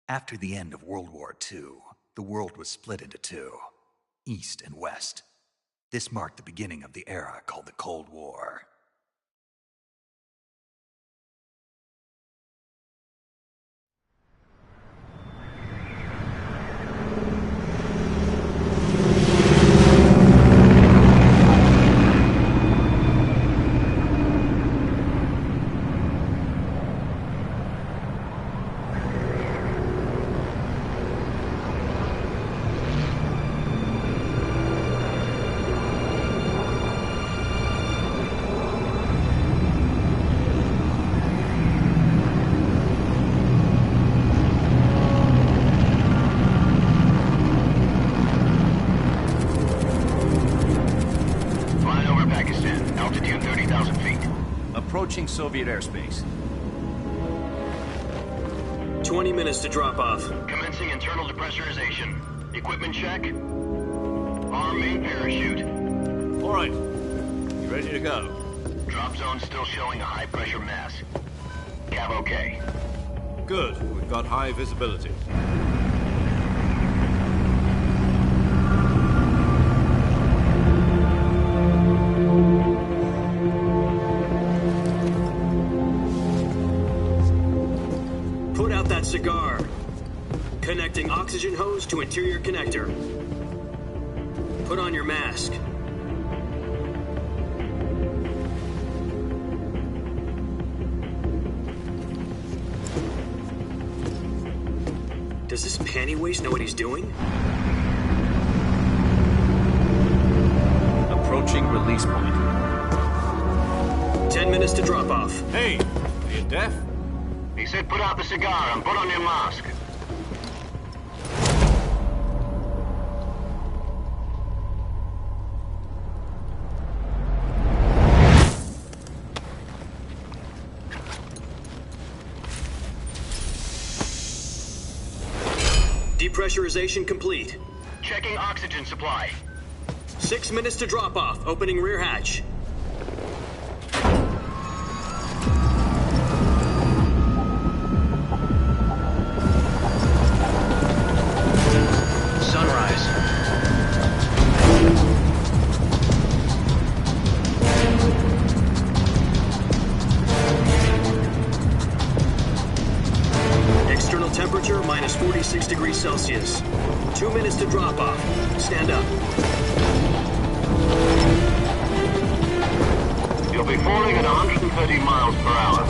After the end of World War II, the world was split into two, East and West. This marked the beginning of the era called the Cold War. Approaching Soviet airspace. 20 minutes to drop off. Commencing internal depressurization. Equipment check. Arm main parachute. All right. You ready to go? Drop zone still showing a high pressure mass. Cav okay. Good. We've got high visibility. Put out that cigar. Connecting oxygen hose to interior connector. Put on your mask. Does this panty waste know what he's doing? Approaching release point. 10 minutes to drop off. Hey, are you deaf? He said put out the cigar and put on your mask. Depressurization complete. Checking oxygen supply. 6 minutes to drop off. Opening rear hatch. Sunrise. External temperature minus 46 degrees Celsius. 2 minutes to drop off. Stand up. You'll be falling at 130 miles per hour.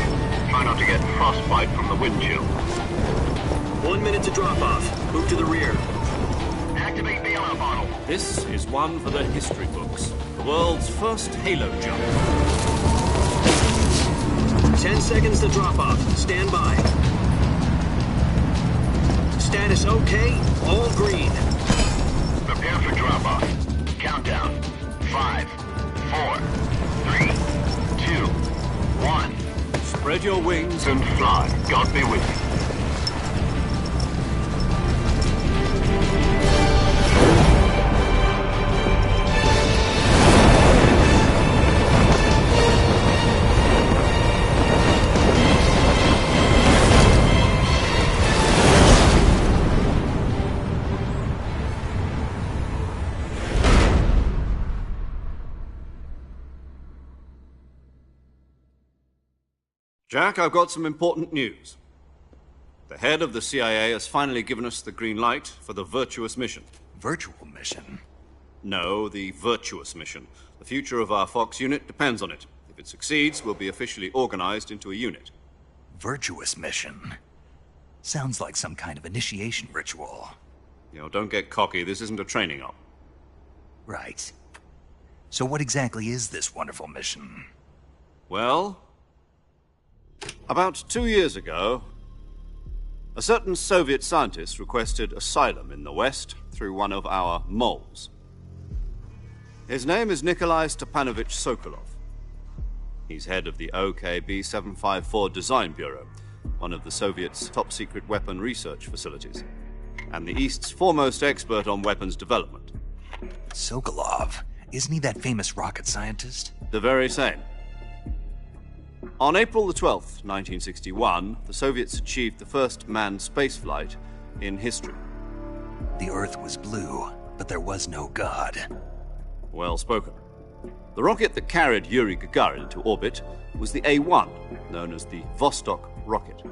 Try not to get frostbite from the wind chill. 1 minute to drop off. Move to the rear. Activate bailout bottle. This is one for the history books. The world's first halo jump. 10 seconds to drop off. Stand by. Status okay. All green. Prepare for drop-off. Countdown. 5, 4, 3, 2, 1. Spread your wings And fly. God be with you. Jack, I've got some important news. The head of the CIA has finally given us the green light for the virtuous mission. Virtual mission? No, the virtuous mission. The future of our Fox unit depends on it. If it succeeds, we'll be officially organized into a unit. Virtuous mission? Sounds like some kind of initiation ritual. You know, don't get cocky. This isn't a training op. Right. So what exactly is this wonderful mission? Well, about 2 years ago, a certain Soviet scientist requested asylum in the West through one of our moles. His name is Nikolai Stepanovich Sokolov. He's head of the OKB 754 Design Bureau, one of the Soviets' top-secret weapon research facilities, and the East's foremost expert on weapons development. Sokolov? Isn't he that famous rocket scientist? The very same. On April the 12th, 1961, the Soviets achieved the first manned spaceflight in history. The Earth was blue, but there was no God. Well spoken. The rocket that carried Yuri Gagarin to orbit was the A-1, known as the Vostok rocket.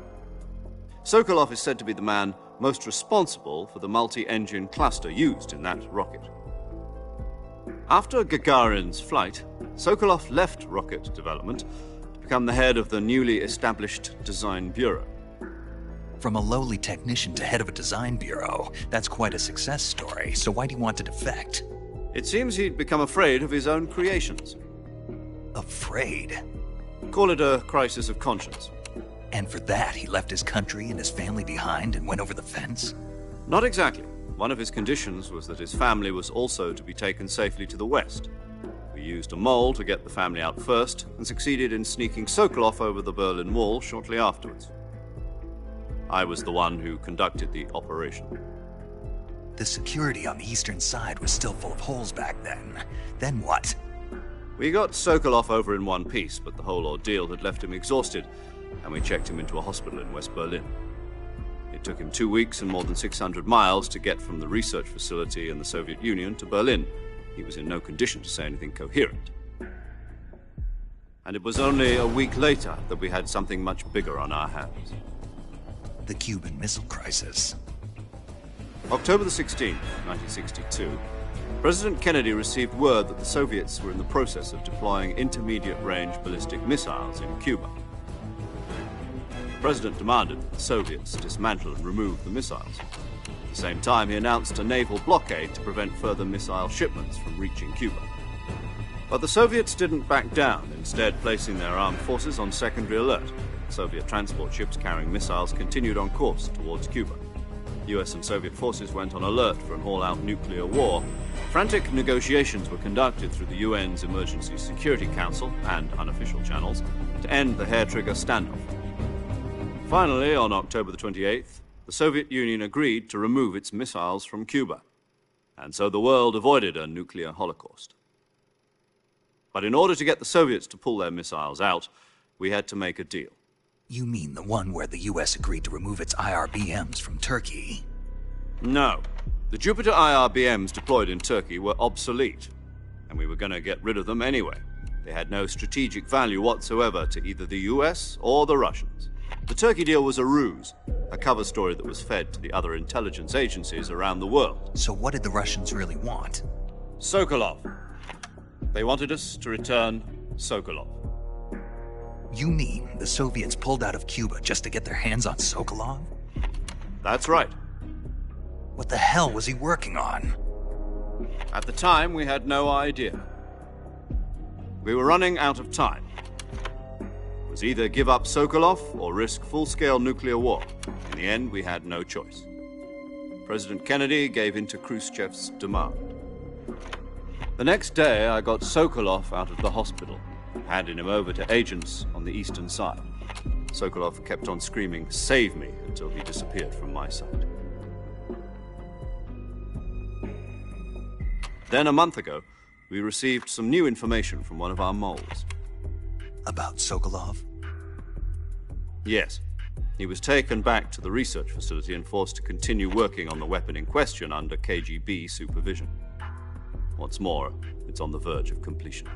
Sokolov is said to be the man most responsible for the multi-engine cluster used in that rocket. After Gagarin's flight, Sokolov left rocket development to become the head of the newly established Design Bureau. From a lowly technician to head of a design bureau, that's quite a success story, so why do you want to defect? It seems he'd become afraid of his own creations. Afraid? Call it a crisis of conscience. And for that, he left his country and his family behind and went over the fence? Not exactly. One of his conditions was that his family was also to be taken safely to the west. We used a mole to get the family out first and succeeded in sneaking Sokolov over the Berlin Wall shortly afterwards. I was the one who conducted the operation. The security on the eastern side was still full of holes back then. Then what? We got Sokolov over in one piece, but the whole ordeal had left him exhausted, and we checked him into a hospital in West Berlin. It took him 2 weeks and more than 600 miles to get from the research facility in the Soviet Union to Berlin. He was in no condition to say anything coherent. And it was only a week later that we had something much bigger on our hands. The Cuban Missile Crisis. October the 16th, 1962, President Kennedy received word that the Soviets were in the process of deploying intermediate-range ballistic missiles in Cuba. The President demanded that the Soviets dismantle and remove the missiles. At the same time, he announced a naval blockade to prevent further missile shipments from reaching Cuba. But the Soviets didn't back down, instead placing their armed forces on secondary alert. Soviet transport ships carrying missiles continued on course towards Cuba. US and Soviet forces went on alert for an all-out nuclear war. Frantic negotiations were conducted through the UN's Emergency Security Council and unofficial channels to end the hair-trigger standoff. Finally, on October the 28th, the Soviet Union agreed to remove its missiles from Cuba, and so the world avoided a nuclear holocaust. But in order to get the Soviets to pull their missiles out, we had to make a deal. You mean the one where the US agreed to remove its IRBMs from Turkey? No. The Jupiter IRBMs deployed in Turkey were obsolete, and we were going to get rid of them anyway. They had no strategic value whatsoever to either the US or the Russians. The Turkey deal was a ruse, a cover story that was fed to the other intelligence agencies around the world. So what did the Russians really want? Sokolov. They wanted us to return Sokolov. You mean the Soviets pulled out of Cuba just to get their hands on Sokolov? That's right. What the hell was he working on? At the time, we had no idea. We were running out of time. It was either give up Sokolov or risk full-scale nuclear war. In the end, we had no choice. President Kennedy gave in to Khrushchev's demand. The next day, I got Sokolov out of the hospital, handing him over to agents on the eastern side. Sokolov kept on screaming, "Save me," until he disappeared from my sight. Then, a month ago, we received some new information from one of our moles. About Sokolov? Yes. He was taken back to the research facility and forced to continue working on the weapon in question under KGB supervision. What's more, it's on the verge of completion.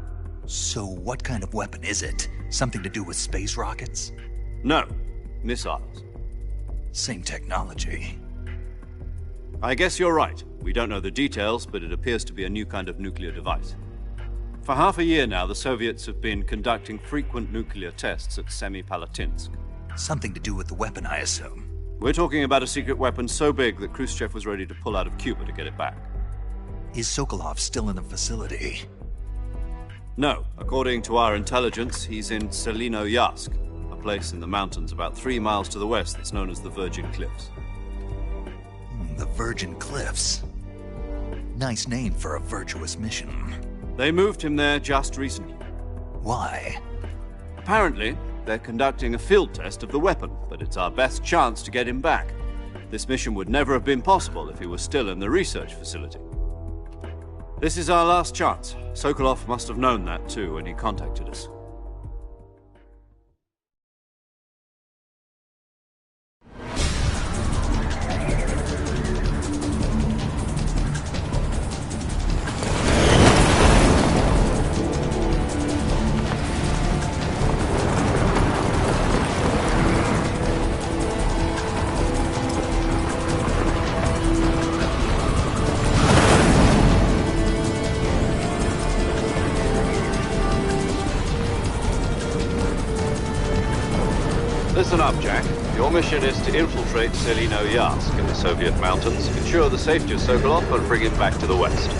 So what kind of weapon is it? Something to do with space rockets? No, missiles. Same technology. I guess you're right. We don't know the details, but it appears to be a new kind of nuclear device. For half a year now, the Soviets have been conducting frequent nuclear tests at Semipalatinsk. Something to do with the weapon, I assume. We're talking about a secret weapon so big that Khrushchev was ready to pull out of Cuba to get it back. Is Sokolov still in the facility? No. According to our intelligence, he's in Selino-Yarsk, a place in the mountains about 3 miles to the west that's known as the Virgin Cliffs. The Virgin Cliffs. Nice name for a virtuous mission. They moved him there just recently. Why? Apparently, they're conducting a field test of the weapon, but it's our best chance to get him back. This mission would never have been possible if he was still in the research facility. This is our last chance. Sokolov must have known that too when he contacted us. Listen up, Jack. Your mission is to infiltrate Selino-Yarsk in the Soviet mountains, ensure the safety of Sokolov, and bring him back to the west.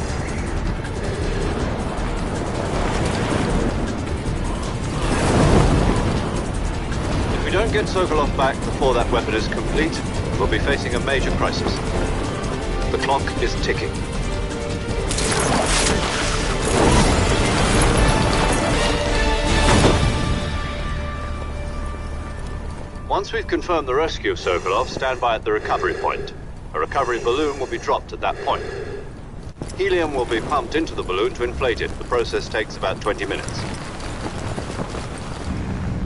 If we don't get Sokolov back before that weapon is complete, we'll be facing a major crisis. The clock is ticking. Once we've confirmed the rescue of Sokolov, stand by at the recovery point. A recovery balloon will be dropped at that point. Helium will be pumped into the balloon to inflate it. The process takes about 20 minutes.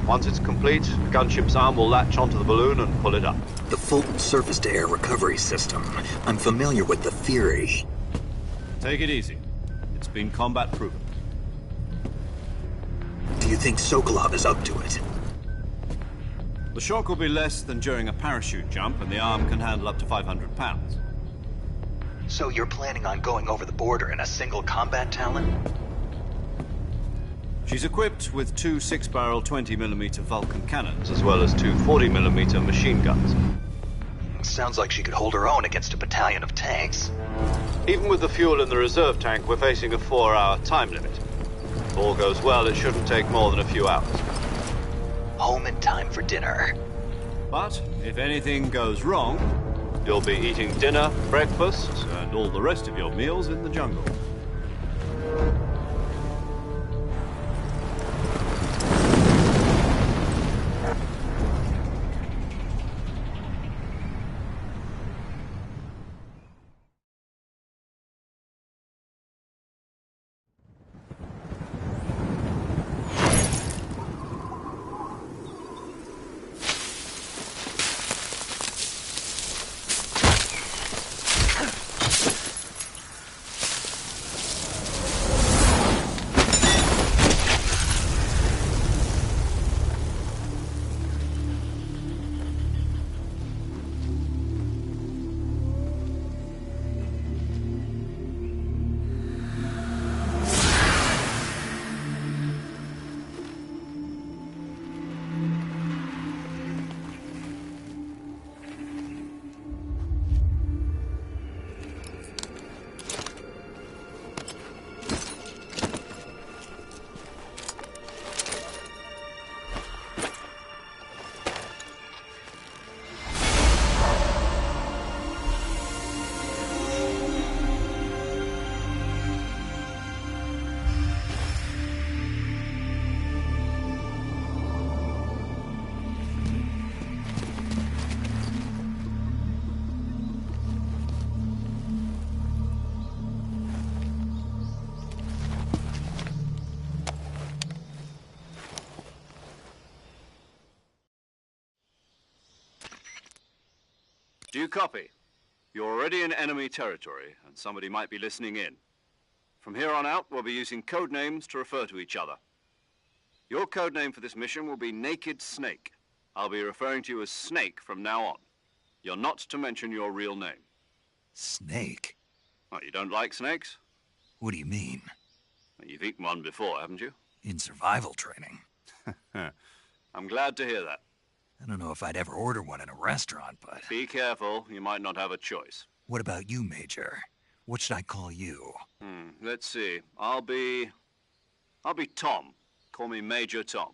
Once it's complete, the gunship's arm will latch onto the balloon and pull it up. The Fulton surface-to-air recovery system. I'm familiar with the theory. Take it easy. It's been combat-proven. Do you think Sokolov is up to it? The shock will be less than during a parachute jump, and the arm can handle up to 500 pounds. So you're planning on going over the border in a single combat Talon? She's equipped with two 6-barrel 20mm Vulcan cannons, as well as two 40mm machine guns. Sounds like she could hold her own against a battalion of tanks. Even with the fuel in the reserve tank, we're facing a 4-hour time limit. If all goes well, it shouldn't take more than a few hours. Home in time for dinner. But if anything goes wrong, you'll be eating dinner, breakfast, and all the rest of your meals in the jungle. Do you copy? You're already in enemy territory, and somebody might be listening in. From here on out, we'll be using code names to refer to each other. Your code name for this mission will be Naked Snake. I'll be referring to you as Snake from now on. You're not to mention your real name. Snake? Oh, you don't like snakes? What do you mean? Well, you've eaten one before, haven't you? In survival training. I'm glad to hear that. I don't know if I'd ever order one in a restaurant, but... Be careful, you might not have a choice. What about you, Major? What should I call you? Let's see. I'll be Tom. Call me Major Tom.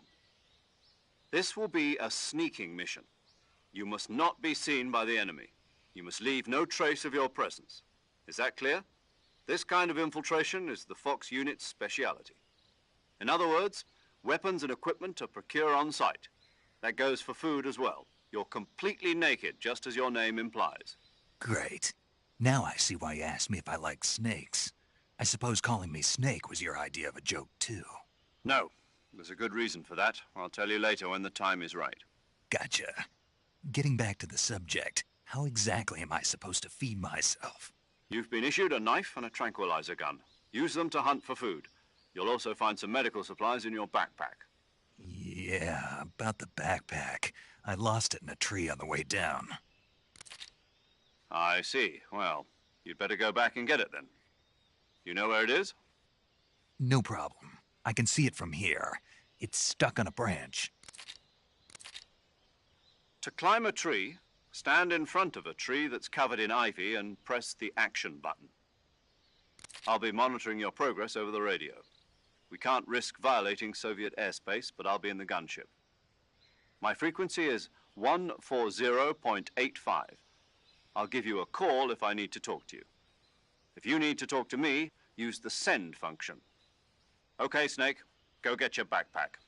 This will be a sneaking mission. You must not be seen by the enemy. You must leave no trace of your presence. Is that clear? This kind of infiltration is the Fox unit's speciality. In other words, weapons and equipment are procured on site. That goes for food as well. You're completely naked, just as your name implies. Great. Now I see why you asked me if I like snakes. I suppose calling me Snake was your idea of a joke, too. No. There's a good reason for that. I'll tell you later when the time is right. Gotcha. Getting back to the subject, how exactly am I supposed to feed myself? You've been issued a knife and a tranquilizer gun. Use them to hunt for food. You'll also find some medical supplies in your backpack. Yeah, about the backpack. I lost it in a tree on the way down. I see. Well, you'd better go back and get it then. You know where it is? No problem. I can see it from here. It's stuck on a branch. To climb a tree, stand in front of a tree that's covered in ivy and press the action button. I'll be monitoring your progress over the radio. We can't risk violating Soviet airspace, but I'll be in the gunship. My frequency is 140.85. I'll give you a call if I need to talk to you. If you need to talk to me, use the send function. Okay, Snake, go get your backpack.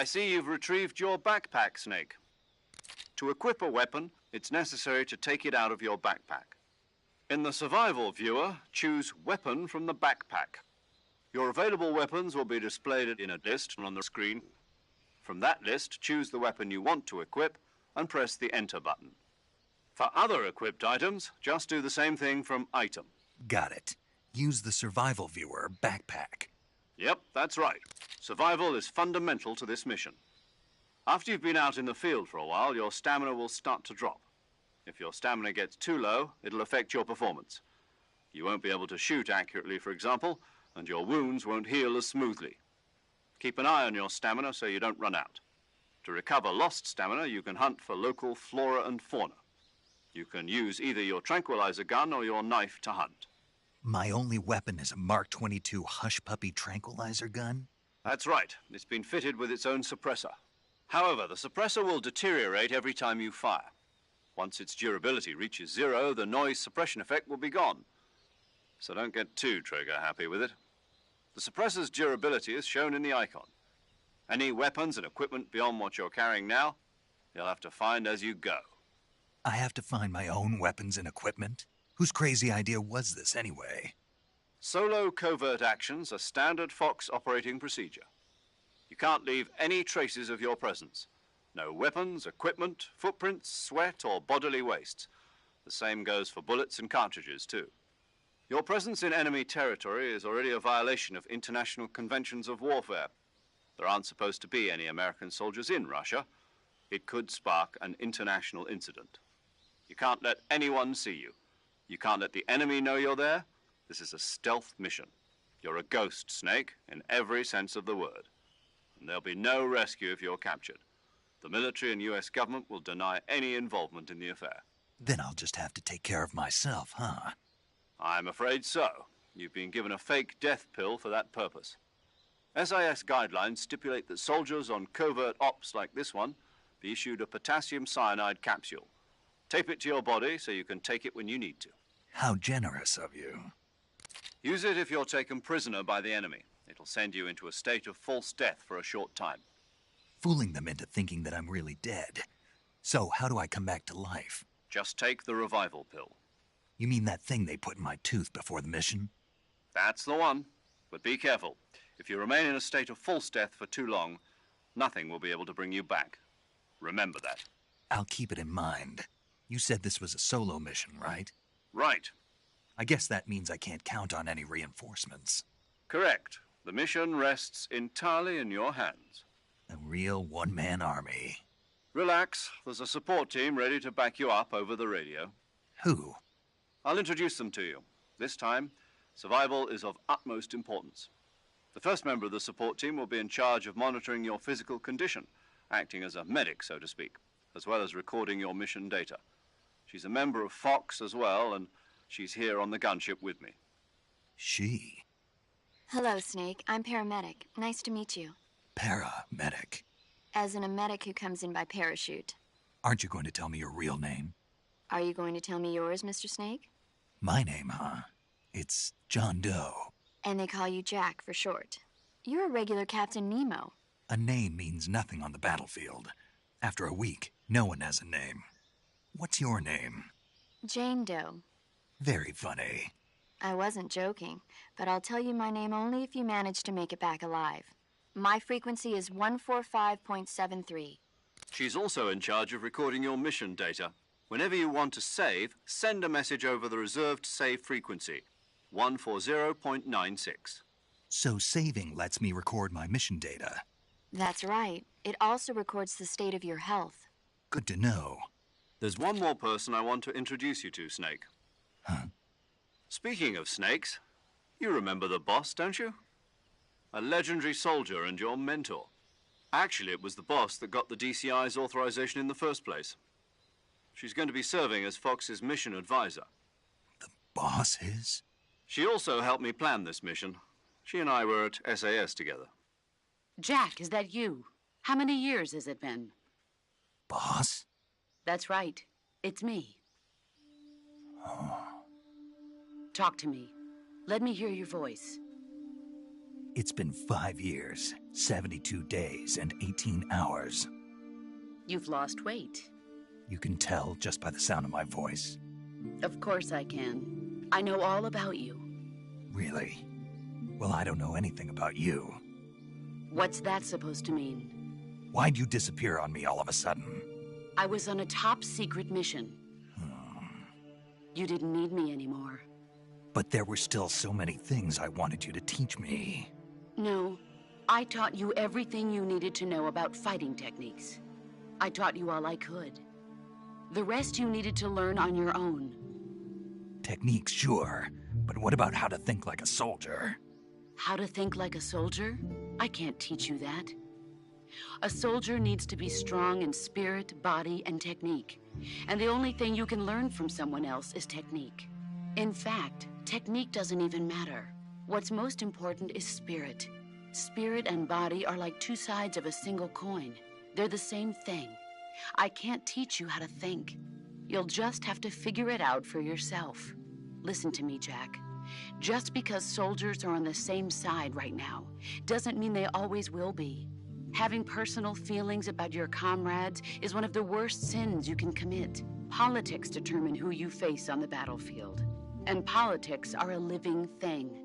I see you've retrieved your backpack, Snake. To equip a weapon, it's necessary to take it out of your backpack. In the survival viewer, choose Weapon from the backpack. Your available weapons will be displayed in a list on the screen. From that list, choose the weapon you want to equip and press the Enter button. For other equipped items, just do the same thing from Item. Got it. Use the survival viewer backpack. Yep, that's right. Survival is fundamental to this mission. After you've been out in the field for a while, your stamina will start to drop. If your stamina gets too low, it'll affect your performance. You won't be able to shoot accurately, for example, and your wounds won't heal as smoothly. Keep an eye on your stamina so you don't run out. To recover lost stamina, you can hunt for local flora and fauna. You can use either your tranquilizer gun or your knife to hunt. My only weapon is a Mark 22 Hush Puppy tranquilizer gun? That's right. It's been fitted with its own suppressor. However, the suppressor will deteriorate every time you fire. Once its durability reaches 0, the noise suppression effect will be gone. So don't get too trigger-happy with it. The suppressor's durability is shown in the icon. Any weapons and equipment beyond what you're carrying now, you'll have to find as you go. I have to find my own weapons and equipment? Whose crazy idea was this, anyway? Solo covert actions are standard Fox operating procedure. You can't leave any traces of your presence. No weapons, equipment, footprints, sweat, or bodily waste. The same goes for bullets and cartridges, too. Your presence in enemy territory is already a violation of international conventions of warfare. There aren't supposed to be any American soldiers in Russia. It could spark an international incident. You can't let anyone see you. You can't let the enemy know you're there. This is a stealth mission. You're a ghost, Snake, in every sense of the word. And there'll be no rescue if you're captured. The military and U.S. government will deny any involvement in the affair. Then I'll just have to take care of myself, huh? I'm afraid so. You've been given a fake death pill for that purpose. SIS guidelines stipulate that soldiers on covert ops like this one be issued a potassium cyanide capsule. Tape it to your body so you can take it when you need to. How generous of you. Use it if you're taken prisoner by the enemy. It'll send you into a state of false death for a short time. Fooling them into thinking that I'm really dead. So how do I come back to life? Just take the revival pill. You mean that thing they put in my tooth before the mission? That's the one. But be careful. If you remain in a state of false death for too long, nothing will be able to bring you back. Remember that. I'll keep it in mind. You said this was a solo mission, right? Right. I guess that means I can't count on any reinforcements. Correct. The mission rests entirely in your hands. A real one-man army. Relax. There's a support team ready to back you up over the radio. Who? I'll introduce them to you. This time, survival is of utmost importance. The first member of the support team will be in charge of monitoring your physical condition, acting as a medic, so to speak, as well as recording your mission data. She's a member of Fox as well, and she's here on the gunship with me. She? Hello, Snake. I'm paramedic. Nice to meet you. Paramedic. As in a medic who comes in by parachute. Aren't you going to tell me your real name? Are you going to tell me yours, Mr. Snake? My name, huh? It's John Doe. And they call you Jack for short. You're a regular Captain Nemo. A name means nothing on the battlefield. After a week, no one has a name. What's your name? Jane Doe. Very funny. I wasn't joking, but I'll tell you my name only if you manage to make it back alive. My frequency is 145.73. She's also in charge of recording your mission data. Whenever you want to save, send a message over the reserved save frequency, 140.96. So saving lets me record my mission data. That's right. It also records the state of your health. Good to know. There's one more person I want to introduce you to, Snake. Huh? Speaking of snakes, you remember the boss, don't you? A legendary soldier and your mentor. Actually, it was the boss that got the DCI's authorization in the first place. She's going to be serving as Fox's mission advisor. The boss is? She also helped me plan this mission. She and I were at SAS together. Jack, is that you? How many years has it been? Boss? That's right. It's me. Oh. Talk to me. Let me hear your voice. It's been 5 years, 72 days, and 18 hours. You've lost weight. You can tell just by the sound of my voice. Of course I can. I know all about you. Really? Well, I don't know anything about you. What's that supposed to mean? Why'd you disappear on me all of a sudden? I was on a top-secret mission. You didn't need me anymore. But there were still so many things I wanted you to teach me. No, I taught you everything you needed to know about fighting techniques. I taught you all I could. The rest you needed to learn on your own. Techniques, sure. But what about how to think like a soldier? How to think like a soldier? I can't teach you that. A soldier needs to be strong in spirit, body, and technique. And the only thing you can learn from someone else is technique. In fact, technique doesn't even matter. What's most important is spirit. Spirit and body are like two sides of a single coin. They're the same thing. I can't teach you how to think. You'll just have to figure it out for yourself. Listen to me, Jack. Just because soldiers are on the same side right now doesn't mean they always will be. Having personal feelings about your comrades is one of the worst sins you can commit. Politics determine who you face on the battlefield. And politics are a living thing.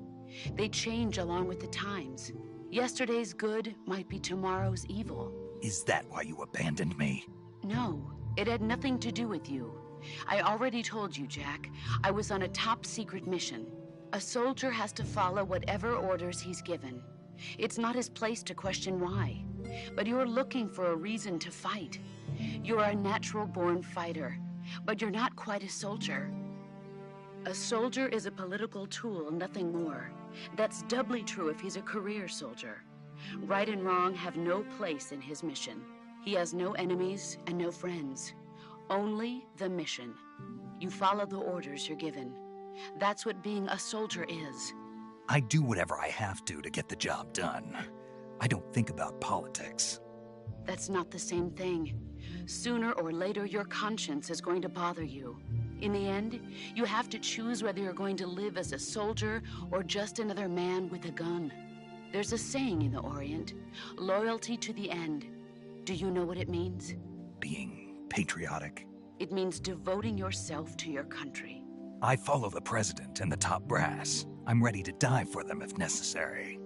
They change along with the times. Yesterday's good might be tomorrow's evil. Is that why you abandoned me? No, it had nothing to do with you. I already told you, Jack. I was on a top-secret mission. A soldier has to follow whatever orders he's given. It's not his place to question why. but you're looking for a reason to fight. You're a natural-born fighter, but you're not quite a soldier. A soldier is a political tool, nothing more. That's doubly true if he's a career soldier. Right and wrong have no place in his mission. He has no enemies and no friends. Only the mission. You follow the orders you're given. That's what being a soldier is. I do whatever I have to get the job done. I don't think about politics. That's not the same thing. Sooner or later, your conscience is going to bother you. In the end, you have to choose whether you're going to live as a soldier or just another man with a gun. There's a saying in the Orient, loyalty to the end. Do you know what it means? Being patriotic. It means devoting yourself to your country. I follow the president and the top brass. I'm ready to die for them if necessary.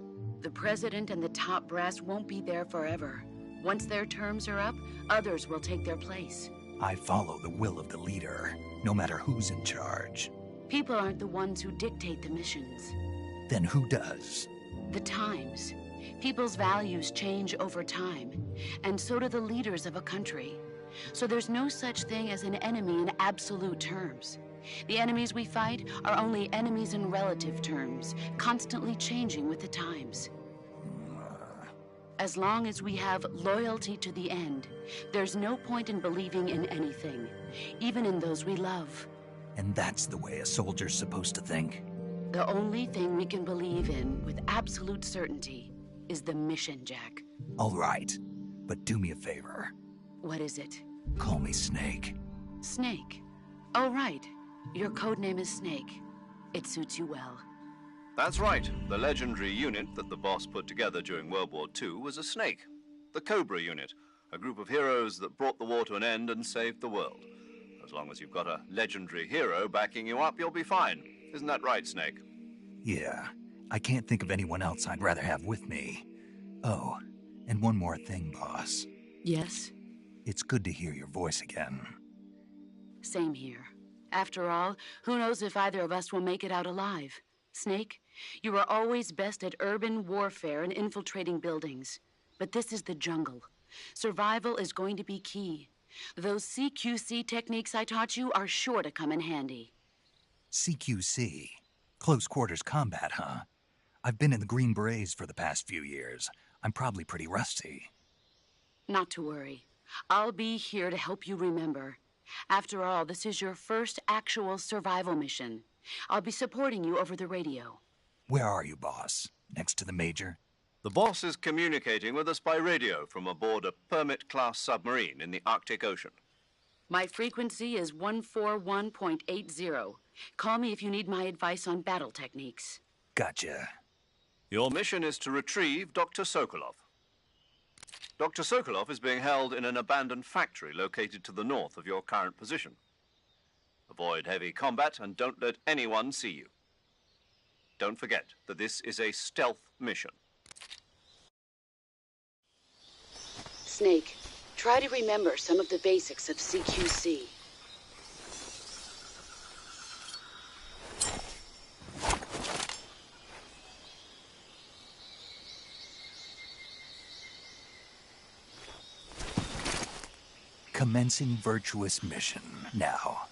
The president and the top brass won't be there forever. Once their terms are up, others will take their place. I follow the will of the leader, no matter who's in charge. People aren't the ones who dictate the missions. Then who does? The times. People's values change over time, and so do the leaders of a country. So there's no such thing as an enemy in absolute terms. The enemies we fight are only enemies in relative terms, constantly changing with the times. As long as we have loyalty to the end, there's no point in believing in anything, even in those we love. And that's the way a soldier's supposed to think? The only thing we can believe in with absolute certainty is the mission, Jack. All right, but do me a favor. What is it? Call me Snake. Snake. Oh, right. Your codename is Snake. It suits you well. That's right. The legendary unit that the boss put together during World War II was a snake. The Cobra unit, a group of heroes that brought the war to an end and saved the world. As long as you've got a legendary hero backing you up, you'll be fine. Isn't that right, Snake? Yeah, I can't think of anyone else I'd rather have with me. Oh, and one more thing, boss. Yes? It's good to hear your voice again. Same here. After all, who knows if either of us will make it out alive? Snake, you are always best at urban warfare and infiltrating buildings. But this is the jungle. Survival is going to be key. Those CQC techniques I taught you are sure to come in handy. CQC? Close quarters combat, huh? I've been in the Green Berets for the past few years. I'm probably pretty rusty. Not to worry. I'll be here to help you remember. After all, this is your first actual survival mission. I'll be supporting you over the radio. Where are you, boss? Next to the Major? The boss is communicating with us by radio from aboard a Permit-class submarine in the Arctic Ocean. My frequency is 141.80. Call me if you need my advice on battle techniques. Gotcha. Your mission is to retrieve Dr. Sokolov. Dr. Sokolov is being held in an abandoned factory located to the north of your current position. Avoid heavy combat and don't let anyone see you. Don't forget that this is a stealth mission. Snake, try to remember some of the basics of CQC. Commencing virtuous mission now.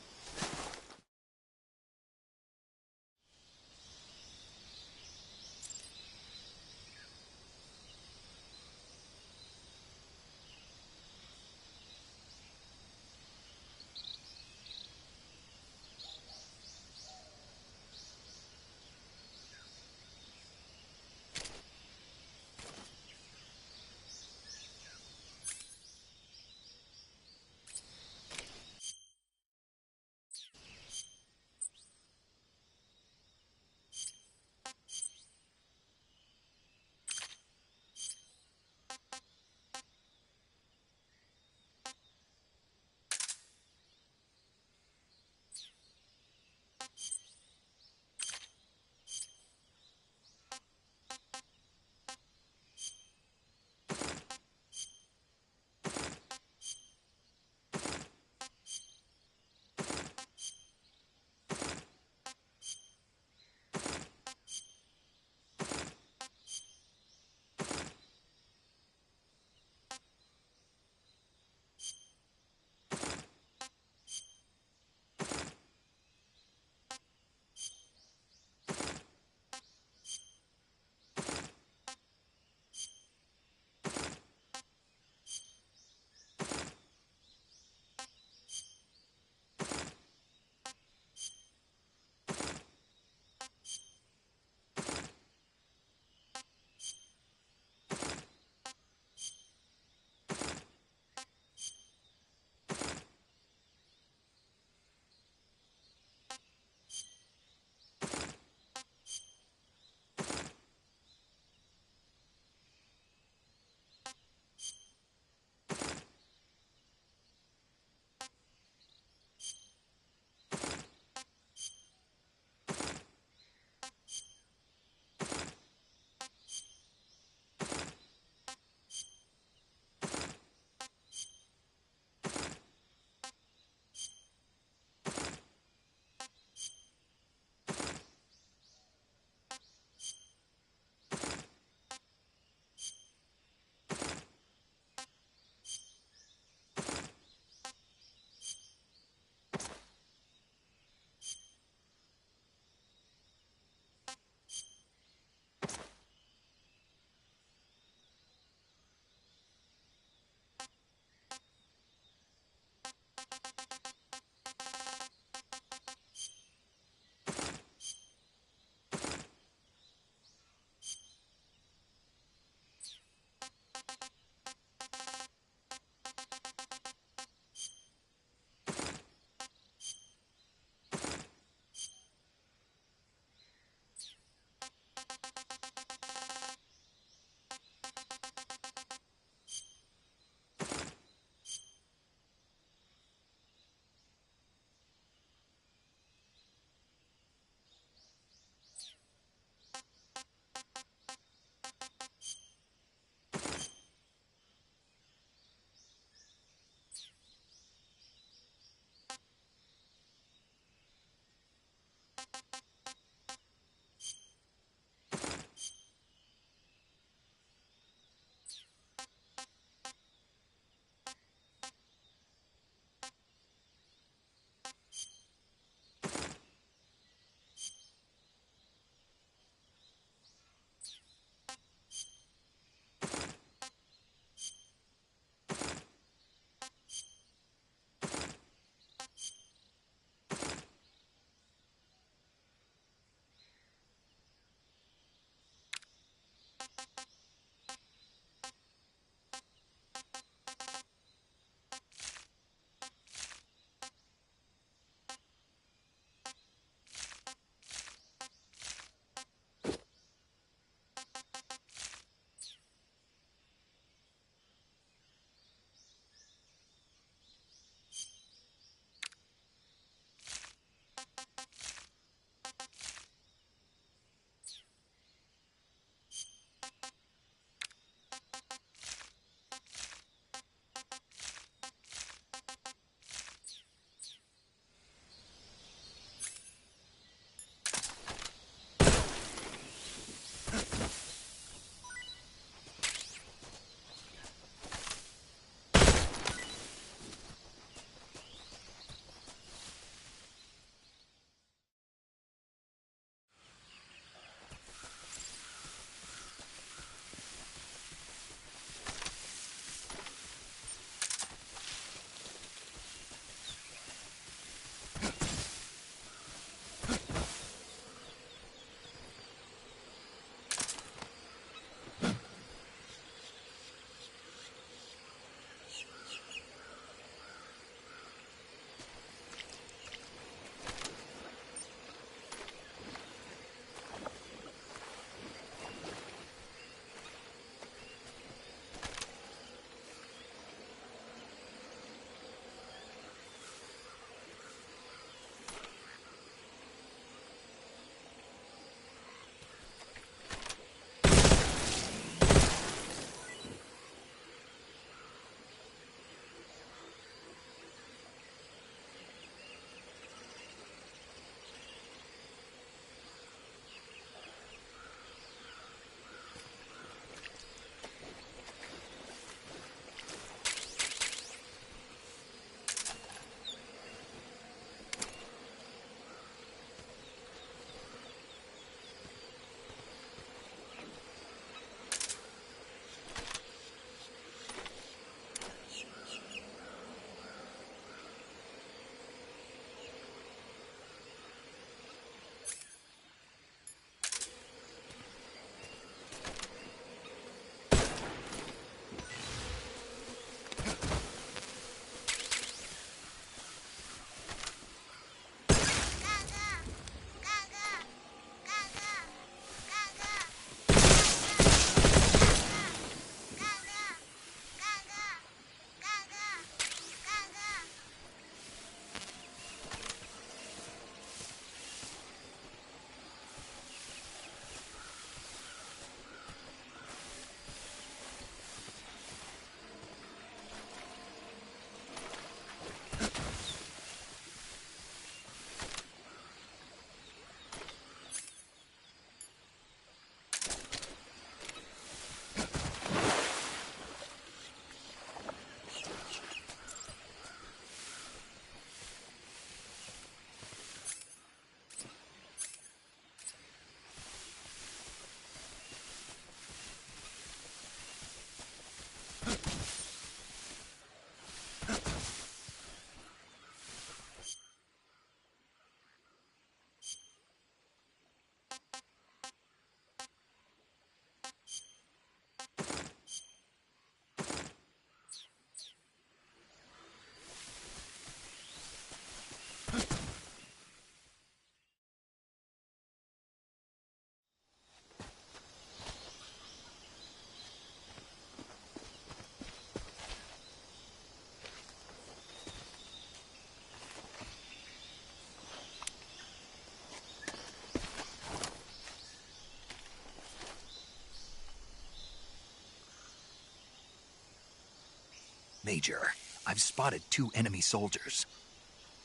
Major, I've spotted 2 enemy soldiers.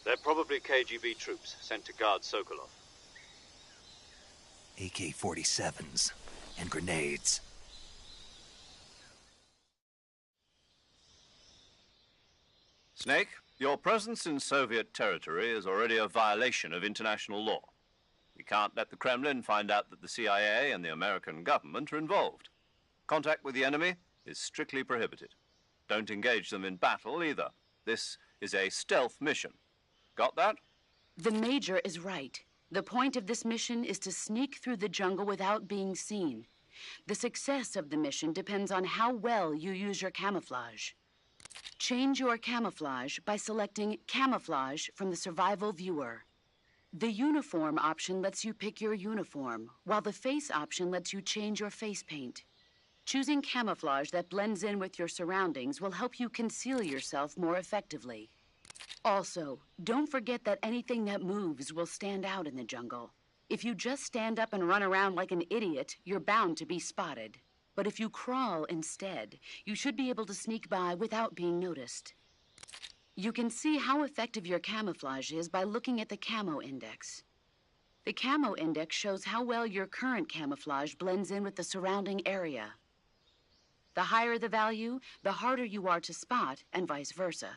They're probably KGB troops sent to guard Sokolov. AK-47s and grenades. Snake, your presence in Soviet territory is already a violation of international law. We can't let the Kremlin find out that the CIA and the American government are involved. Contact with the enemy is strictly prohibited. Don't engage them in battle either. This is a stealth mission. Got that? The Major is right. The point of this mission is to sneak through the jungle without being seen. The success of the mission depends on how well you use your camouflage. Change your camouflage by selecting Camouflage from the Survival Viewer. The Uniform option lets you pick your uniform, while the Face option lets you change your face paint. Choosing camouflage that blends in with your surroundings will help you conceal yourself more effectively. Also, don't forget that anything that moves will stand out in the jungle. If you just stand up and run around like an idiot, you're bound to be spotted. But if you crawl instead, you should be able to sneak by without being noticed. You can see how effective your camouflage is by looking at the Camo Index. The Camo Index shows how well your current camouflage blends in with the surrounding area. The higher the value, the harder you are to spot, and vice versa.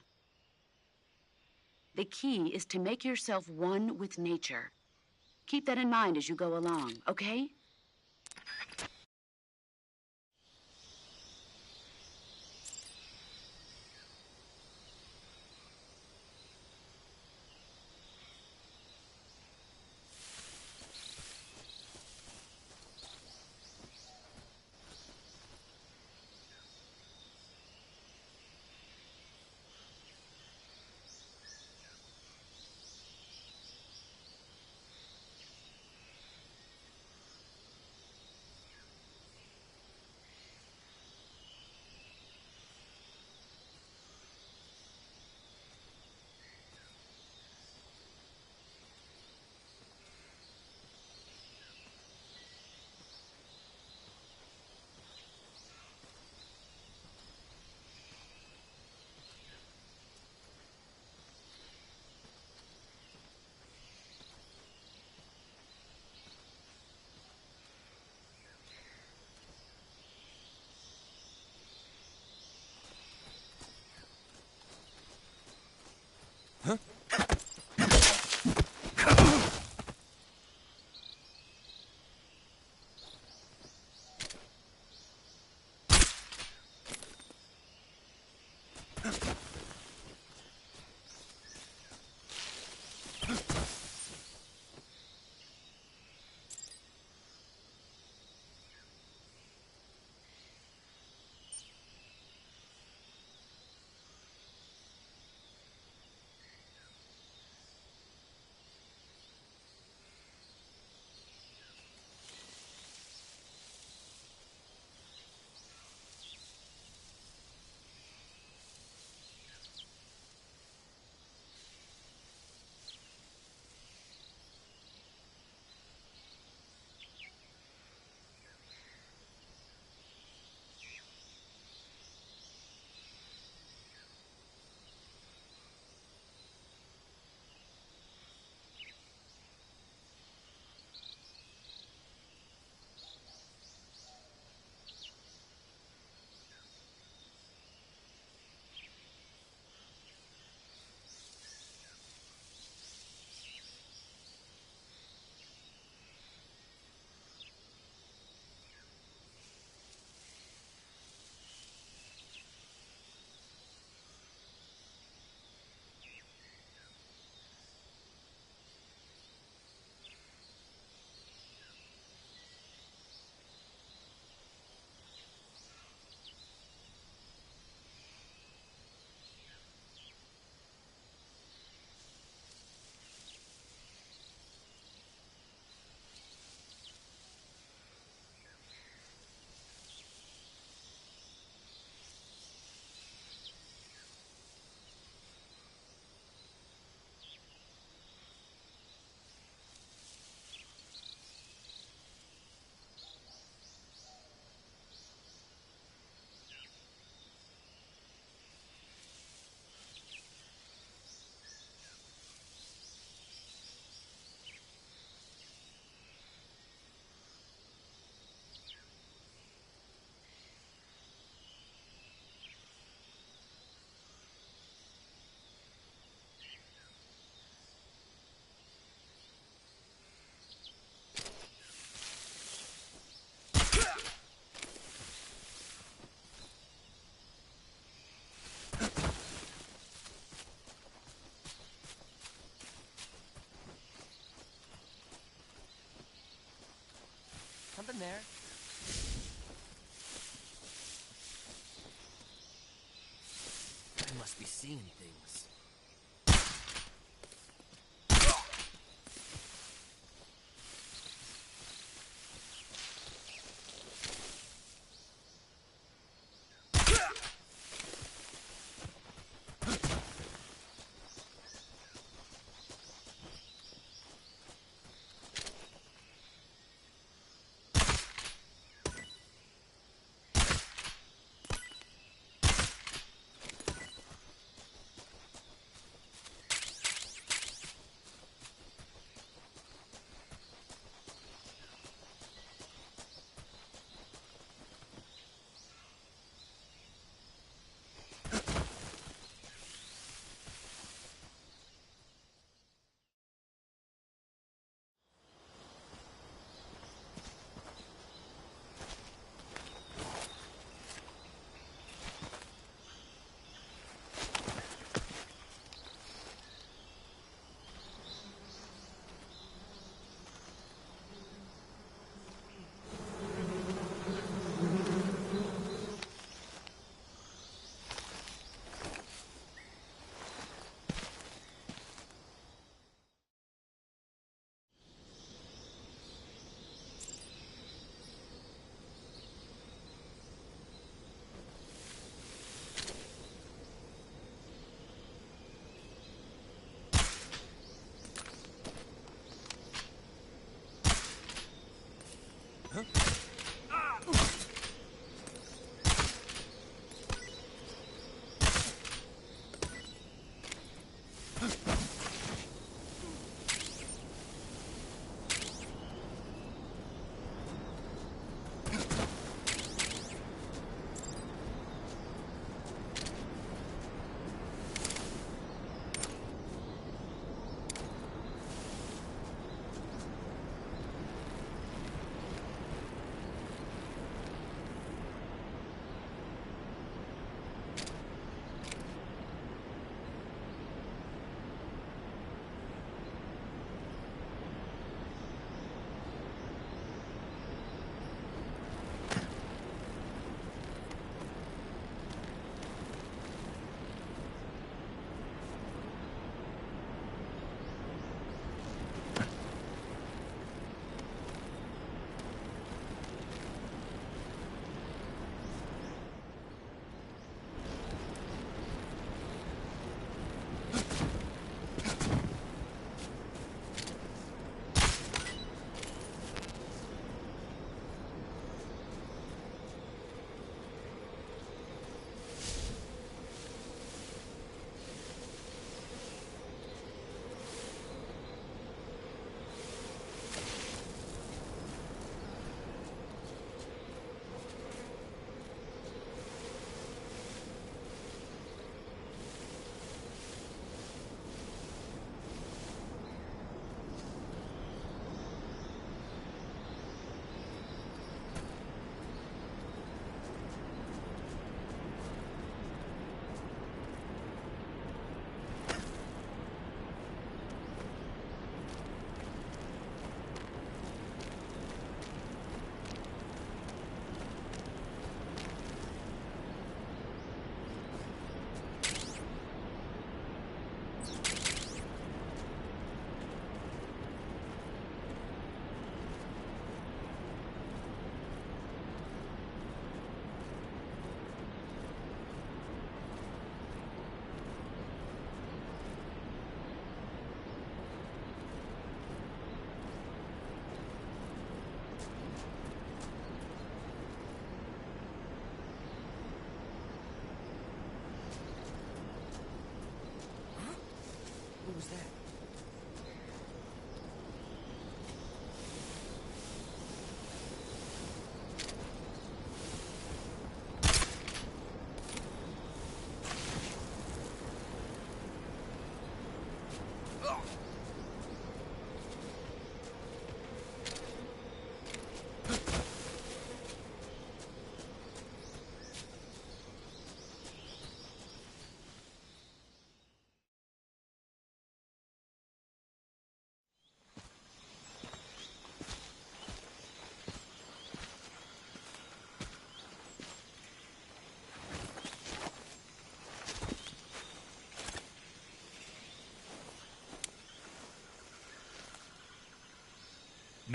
The key is to make yourself one with nature. Keep that in mind as you go along, okay? must be seeing things.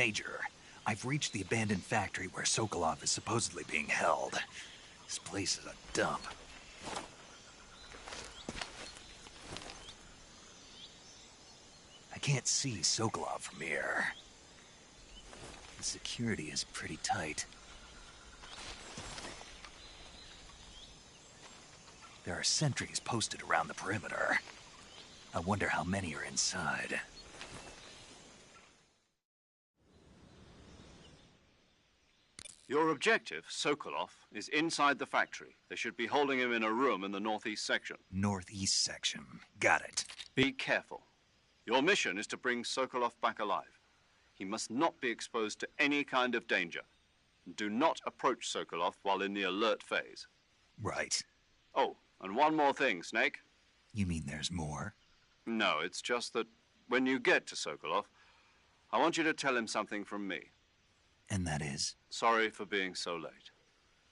Major, I've reached the abandoned factory where Sokolov is supposedly being held. This place is a dump. I can't see Sokolov from here. The security is pretty tight. There are sentries posted around the perimeter. I wonder how many are inside. Your objective, Sokolov, is inside the factory. They should be holding him in a room in the northeast section. Northeast section. Got it. Be careful. Your mission is to bring Sokolov back alive. He must not be exposed to any kind of danger. Do not approach Sokolov while in the alert phase. Right. Oh, and one more thing, Snake. You mean there's more? No, it's just that when you get to Sokolov, I want you to tell him something from me. And that is? Sorry for being so late.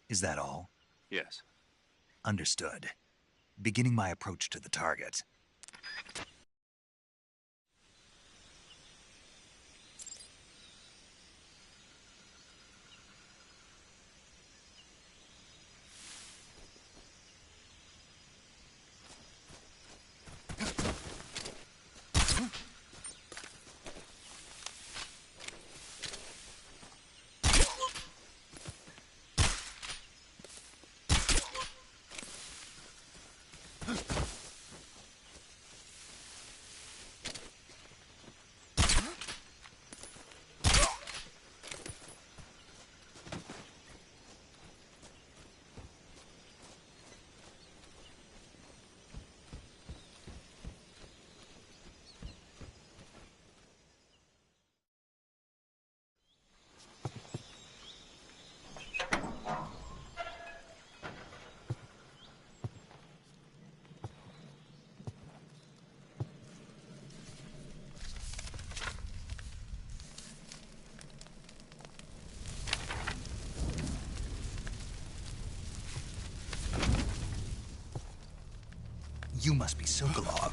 Is that all? Yes. Understood. Beginning my approach to the target. You must be Sokolov.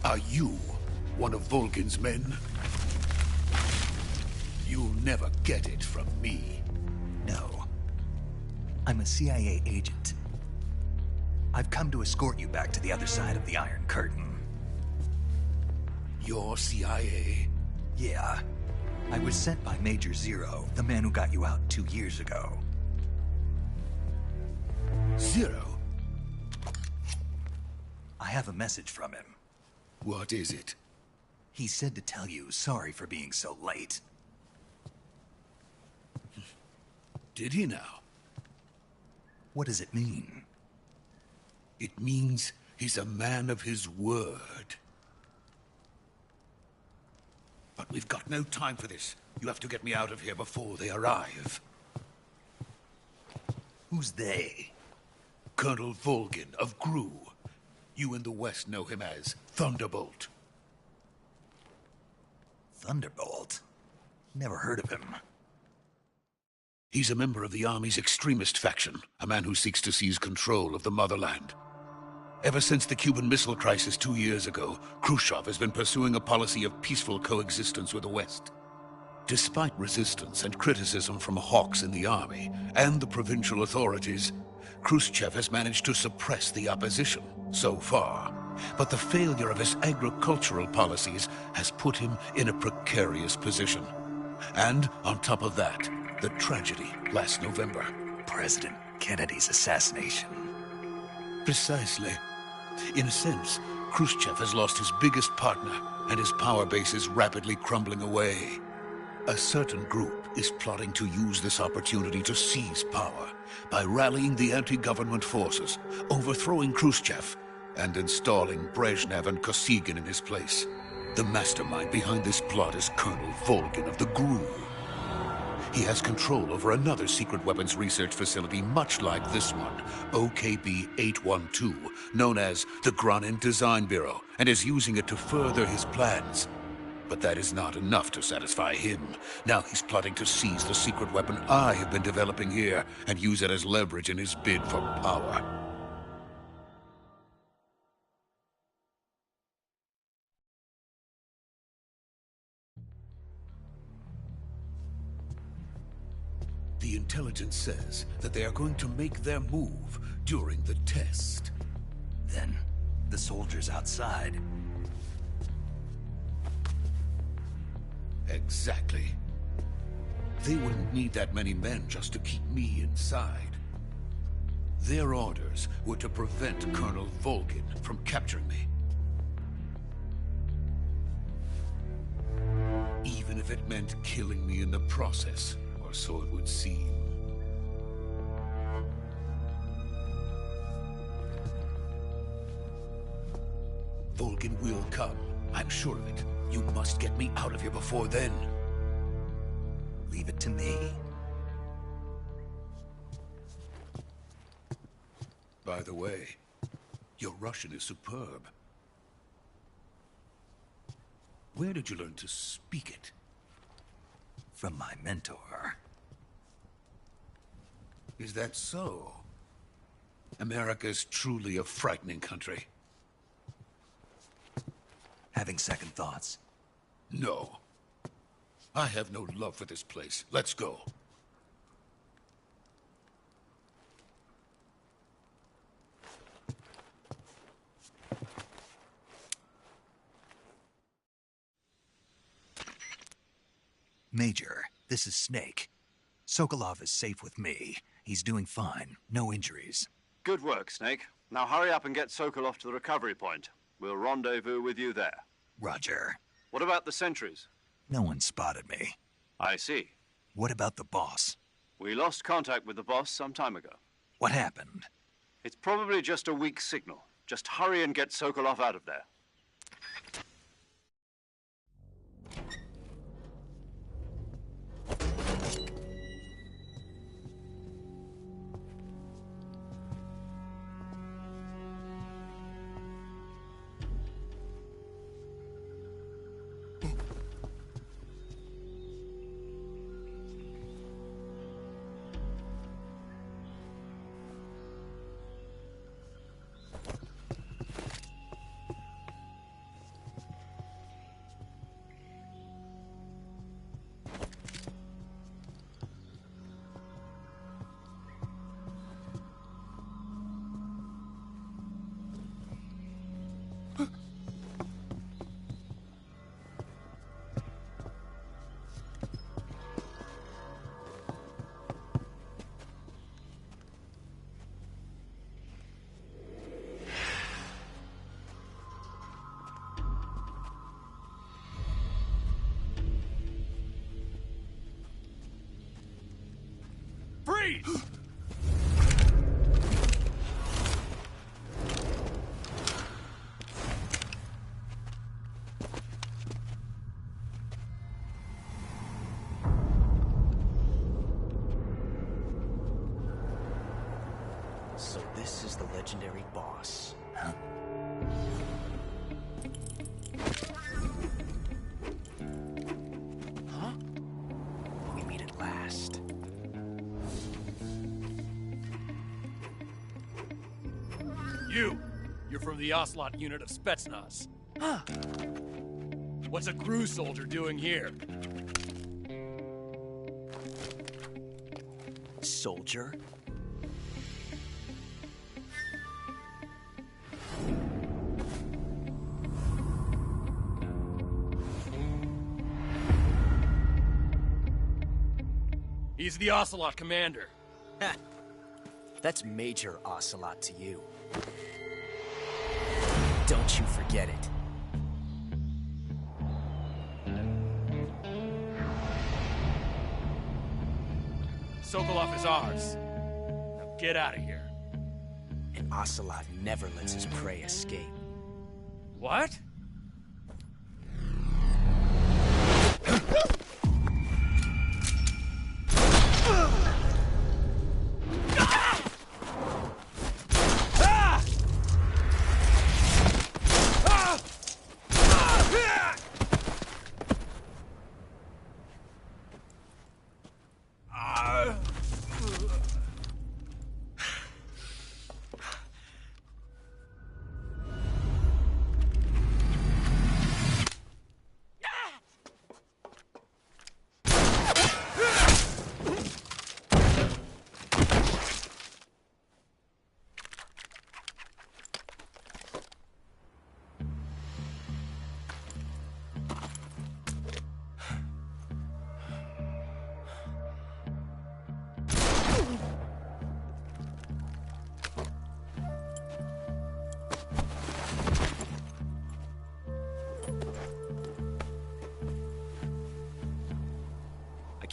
Are you one of Volgin's men? You'll never get it from me. No. I'm a CIA agent. I've come to escort you back to the other side of the Iron Curtain. You're CIA? Yeah. I was sent by Major Zero, the man who got you out 2 years ago. Zero? I have a message from him. What is it? He said to tell you sorry for being so late. Did he now? What does it mean? It means he's a man of his word. But we've got no time for this. You have to get me out of here before they arrive. Who's they? Colonel Volgin of GRU. You in the West know him as Thunderbolt. Thunderbolt? Never heard of him. He's a member of the Army's extremist faction, a man who seeks to seize control of the motherland. Ever since the Cuban Missile Crisis 2 years ago, Khrushchev has been pursuing a policy of peaceful coexistence with the West. Despite resistance and criticism from hawks in the Army and the provincial authorities, Khrushchev has managed to suppress the opposition so far. But the failure of his agricultural policies has put him in a precarious position. And on top of that, the tragedy last November. President Kennedy's assassination. Precisely. In a sense, Khrushchev has lost his biggest partner, and his power base is rapidly crumbling away. A certain group is plotting to use this opportunity to seize power by rallying the anti-government forces, overthrowing Khrushchev, and installing Brezhnev and Kosygin in his place. The mastermind behind this plot is Colonel Volgin of the GRU. He has control over another secret weapons research facility much like this one, OKB-812, known as the Granin Design Bureau, and is using it to further his plans. But that is not enough to satisfy him. Now he's plotting to seize the secret weapon I have been developing here and use it as leverage in his bid for power. The intelligence says that they are going to make their move during the test. Then, the soldiers outside. Exactly. They wouldn't need that many men just to keep me inside. Their orders were to prevent Colonel Volgin from capturing me. Even if it meant killing me in the process, or so it would seem. Volgin will come. I'm sure of it. You must get me out of here before then. Leave it to me. By the way, your Russian is superb. Where did you learn to speak it? From my mentor. Is that so? America's truly a frightening country. Having second thoughts? No. I have no love for this place. Let's go. Major, this is Snake. Sokolov is safe with me. He's doing fine. No injuries. Good work, Snake. Now hurry up and get Sokolov to the recovery point. We'll rendezvous with you there. Roger. What about the sentries? No one spotted me. I see. What about the boss? We lost contact with the boss some time ago. What happened? It's probably just a weak signal. Just hurry and get Sokolov out of there. Freeze! So this is the legendary boss. Huh? Huh? We meet at last. You're from the Ocelot unit of Spetsnaz. Huh. What's a crew soldier doing here? Soldier? He's the Ocelot commander. That's Major Ocelot to you. Don't you forget it. Sokolov is ours. Now get out of here. And Ocelot never lets his prey escape. What?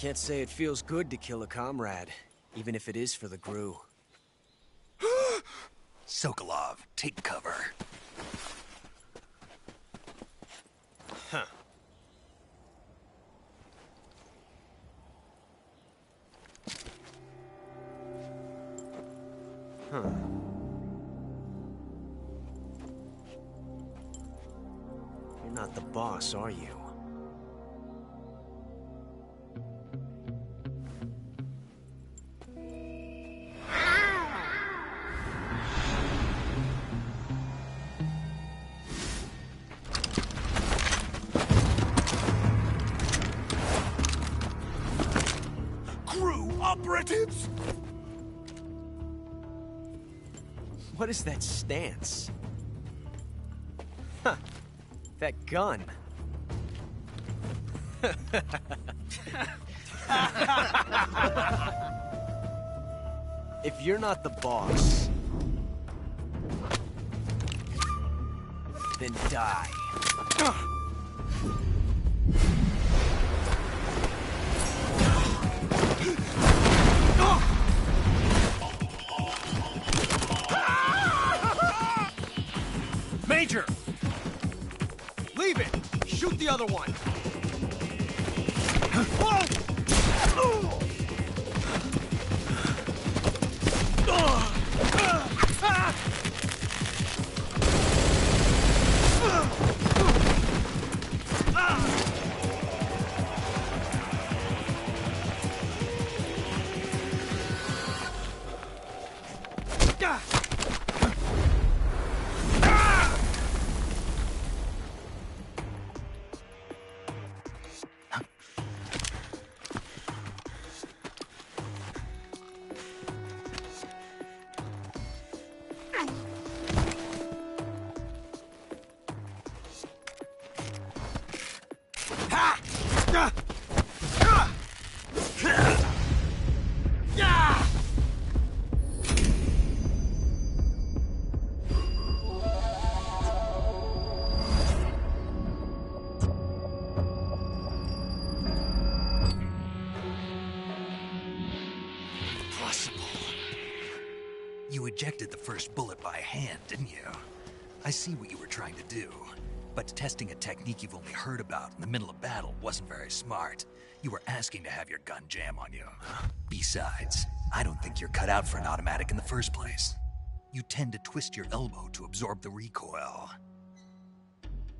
Can't say it feels good to kill a comrade, even if it is for the GRU. Sokolov, take cover. Huh. Huh. You're not the boss, are you? Operatives? What is that stance? Huh. That gun. If you're not the boss, then die. Major! Leave it! Shoot the other one! You ejected the first bullet by hand, didn't you? I see what you were trying to do. But testing a technique you've only heard about in the middle of battle wasn't very smart. You were asking to have your gun jam on you. Besides, I don't think you're cut out for an automatic in the first place. You tend to twist your elbow to absorb the recoil.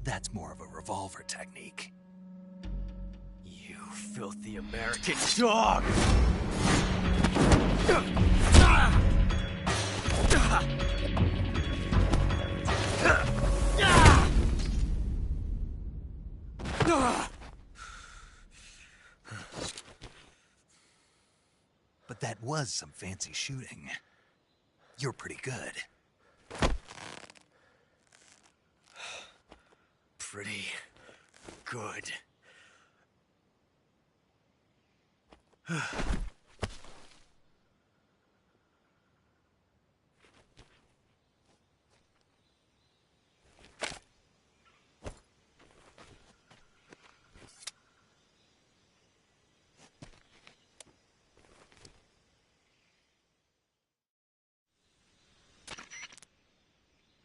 That's more of a revolver technique. You filthy American dog! But that was some fancy shooting. You're pretty good. Pretty good.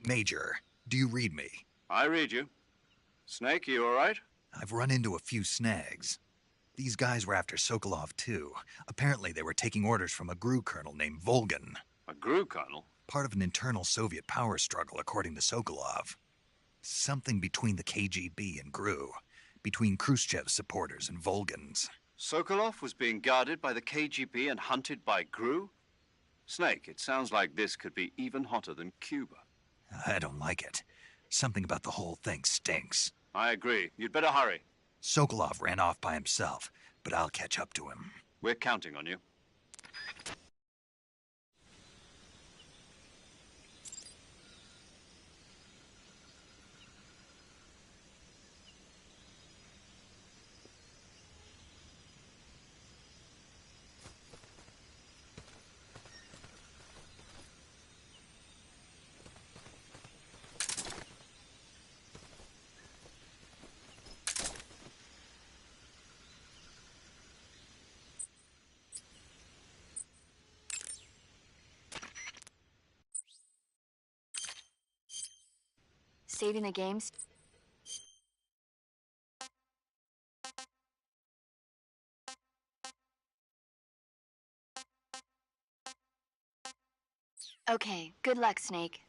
Major, do you read me? I read you. Snake, you all right? I've run into a few snags. These guys were after Sokolov, too. Apparently they were taking orders from a GRU colonel named Volgan. A GRU colonel? Part of an internal Soviet power struggle, according to Sokolov. Something between the KGB and GRU. Between Khrushchev's supporters and Volgan's. Sokolov was being guarded by the KGB and hunted by GRU? Snake, it sounds like this could be even hotter than Cuba. I don't like it. Something about the whole thing stinks. I agree. You'd better hurry. Sokolov ran off by himself, but I'll catch up to him. We're counting on you. Saving the games. Okay, good luck, Snake.